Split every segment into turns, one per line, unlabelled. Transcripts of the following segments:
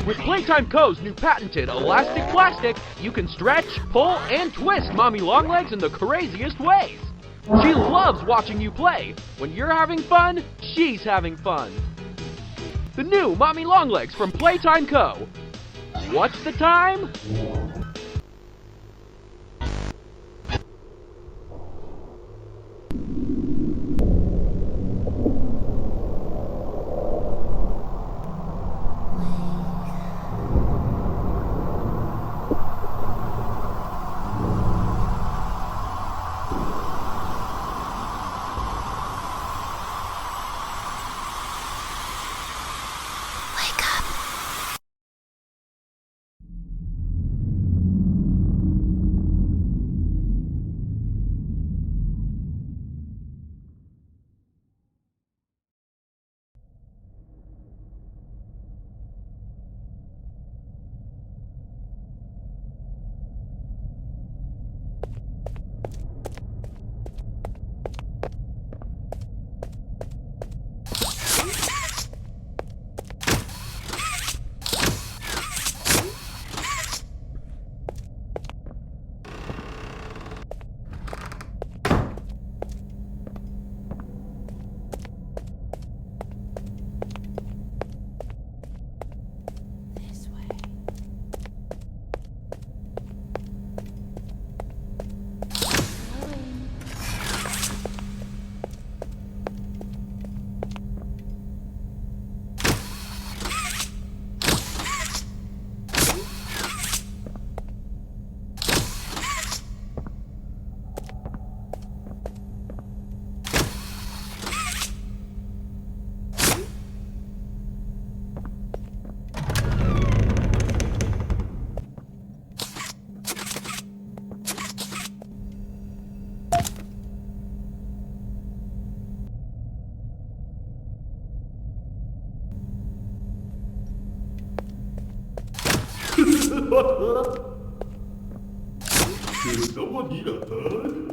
With Playtime Co.'s new patented elastic plastic, you can stretch, pull, and twist Mommy Longlegs in the craziest ways. She loves watching you play. When you're having fun, she's having fun. The new Mommy Longlegs from Playtime Co. What's the time?
Does someone need a hug?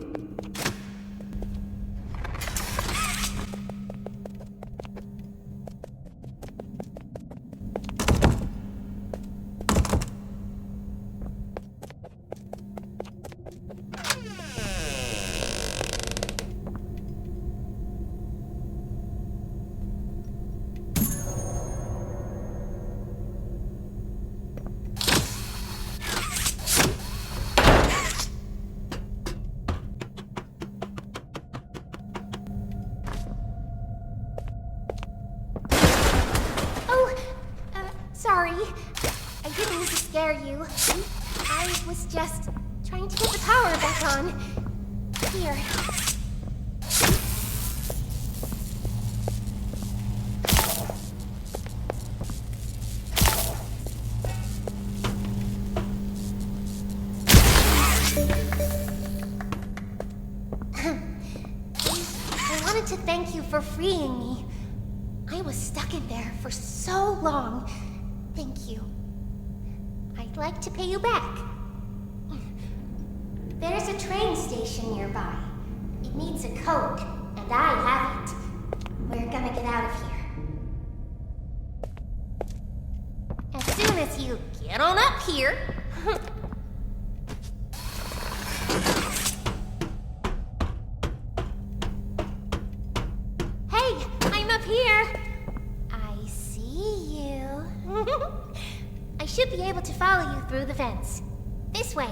Sorry. I didn't mean to scare you. I was just trying to get the power back on. Here. I wanted to thank you for freeing me. I was stuck in there for so long. Thank you. I'd like to pay you back. There's a train station nearby. It needs a code, and I have it. We're gonna get out of here. As soon as you get on up here. Hey, I'm up here. I see you. I should be able to follow you through the fence. This way.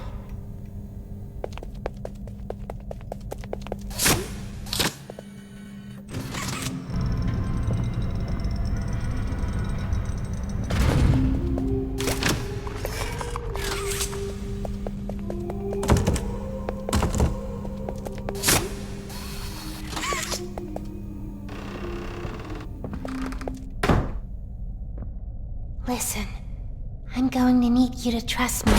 need you to trust me.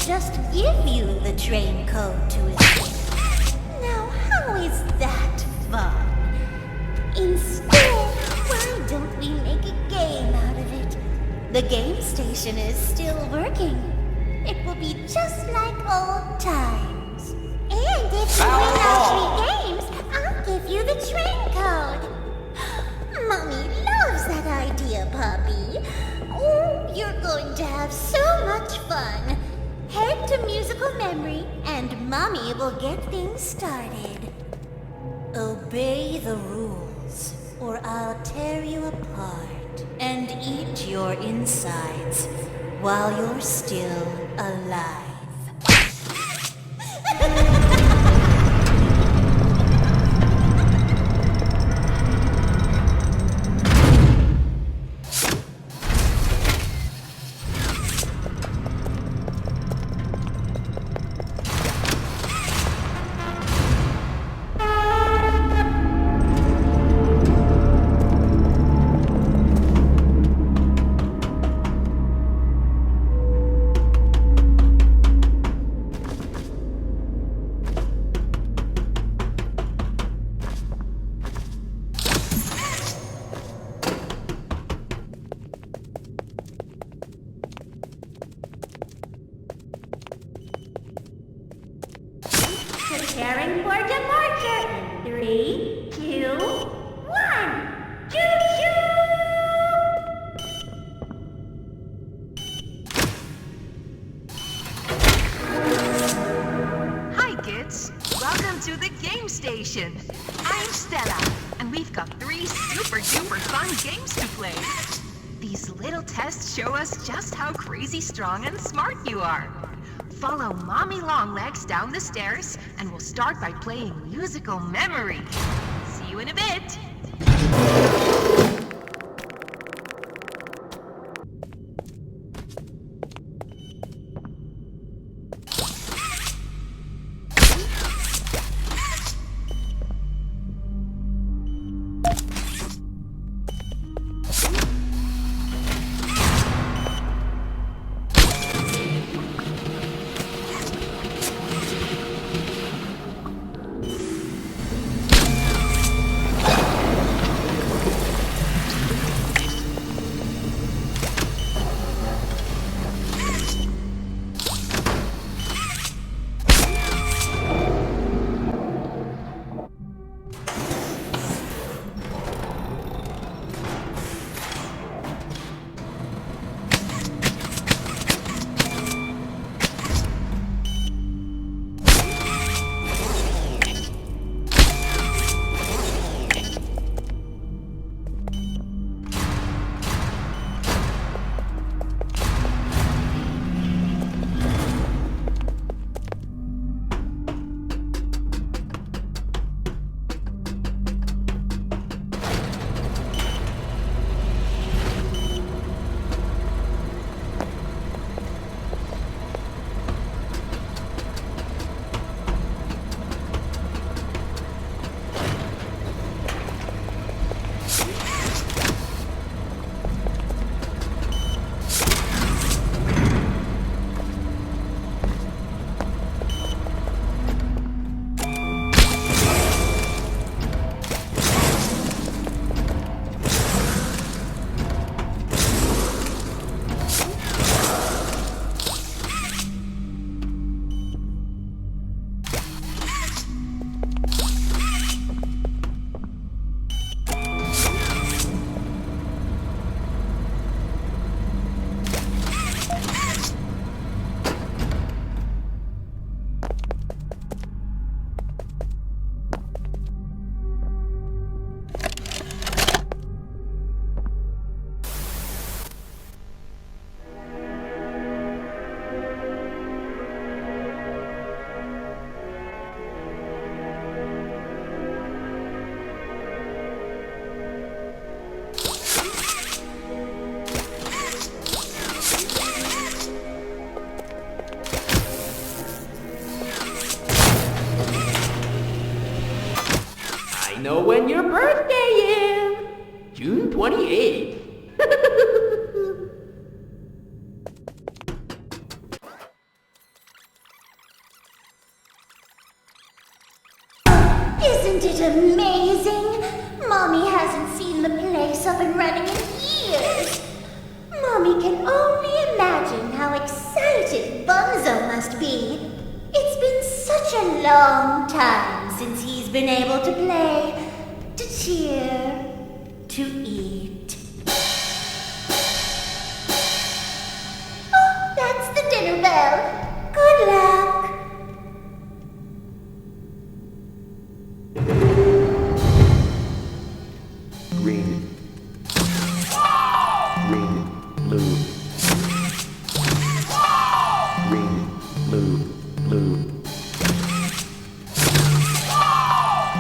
Just give you the train code to escape. Now, how is that fun? Instead, why don't we make a game out of it? The game station is still working. It will be just like old times. And if you win all 3 games, I'll give you the train code. Mommy loves that idea, Puppy. Oh, you're going to have so much fun. Head to musical memory, and Mommy will get things started. Obey the rules, or I'll tear you apart and eat your insides while you're still alive. Preparing for departure. 3, 2, 1. Choo-choo!
Hi kids, welcome to the game station. I'm Stella, and we've got 3 super duper fun games to play. These little tests show us just how crazy strong and smart you are. Follow Mommy Longlegs down the stairs, and we'll start by playing musical memory. See you in a bit.
know when your birthday is. June 28th.
Isn't it amazing? Mommy hasn't seen the place up and running in years. Mommy can only imagine how excited Bunzo must be. It's been such a long time since he's been able to play, to cheer, to eat. Oh, that's the dinner bell. Good luck.
Green. Green, blue. Green, blue, blue.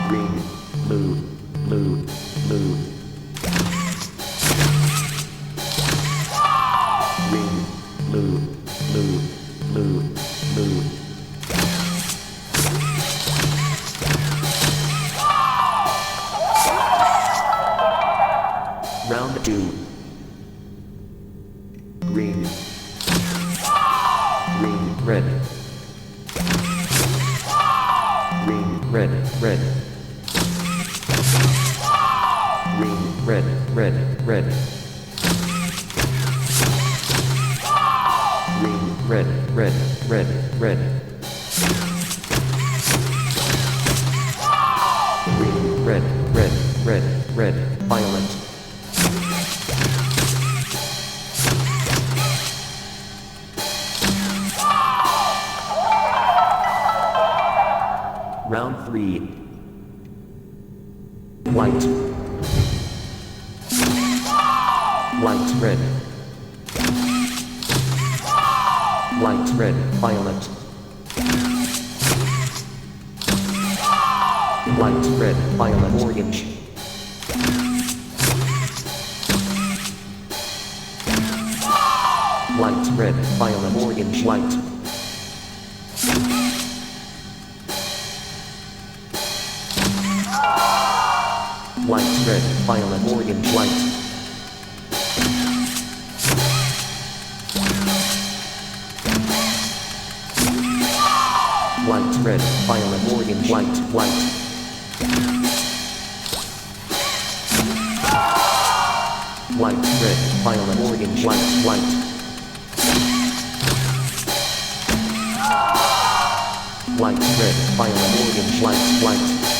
Green, blue, blue, blue. Green, blue, blue, blue, blue. Round 2. Green. Green, red. Green, red, red. Green, red, red, red. Green, red, red, red, red. Green, red, red, red, red, violet. Round 3. White. White, red. White, red, violet. White, red, violet, orange. White, red, violet, orange, white. White, red, violet, orange, white. White, red, violet, orange, white, white. White, red, violet, orange, white, white. White, red, violet, orange, white, white.